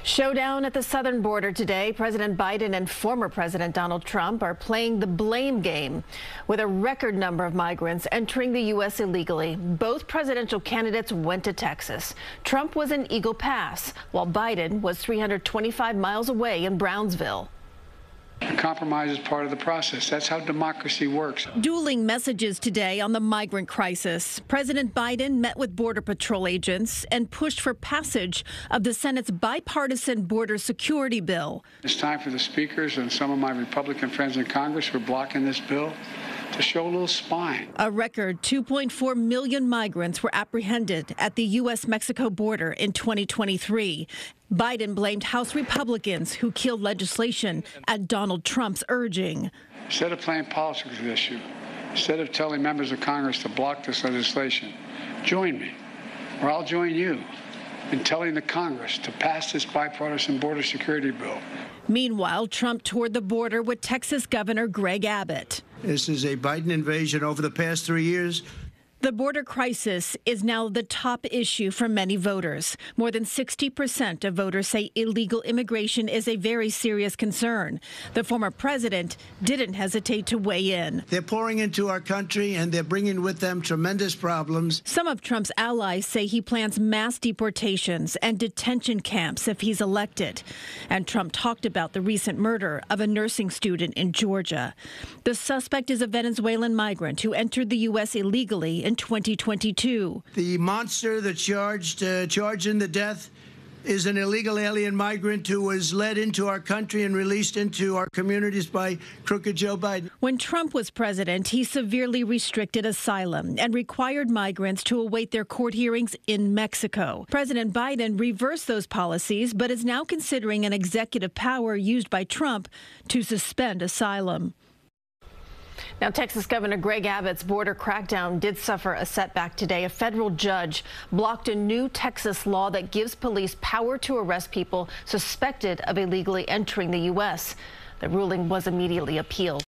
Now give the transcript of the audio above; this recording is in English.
Showdown at the southern border today. President Biden and former President Donald Trump are playing the blame game with a record number of migrants entering the U.S. illegally. Both presidential candidates went to Texas. Trump was in Eagle Pass, while Biden was 325 miles away in Brownsville. Compromise is part of the process. That's how democracy works. Dueling messages today on the migrant crisis. President Biden met with Border Patrol agents and pushed for passage of the Senate's bipartisan border security bill. It's time for the speakers and some of my Republican friends in Congress who are blocking this bill to show a little spine. A record 2.4 million migrants were apprehended at the U.S.-Mexico border in 2023. Biden blamed House Republicans who killed legislation at Donald Trump's urging. Instead of playing politics with this issue, instead of telling members of Congress to block this legislation, join me, or I'll join you in telling the Congress to pass this bipartisan border security bill. Meanwhile, Trump toured the border with Texas Governor Greg Abbott. This is a Biden invasion over the past 3 years. The border crisis is now the top issue for many voters. More than 60% of voters say illegal immigration is a very serious concern. The former president didn't hesitate to weigh in. They're pouring into our country, and they're bringing with them tremendous problems. Some of Trump's allies say he plans mass deportations and detention camps if he's elected. And Trump talked about the recent murder of a nursing student in Georgia. The suspect is a Venezuelan migrant who entered the U.S. illegally in 2022. The monster that charged in the death is an illegal alien migrant who was led into our country and released into our communities by crooked Joe Biden. When Trump was president, he severely restricted asylum and required migrants to await their court hearings in Mexico. President Biden reversed those policies, but is now considering an executive power used by Trump to suspend asylum. Now, Texas Governor Greg Abbott's border crackdown did suffer a setback today. A federal judge blocked a new Texas law that gives police power to arrest people suspected of illegally entering the U.S. The ruling was immediately appealed.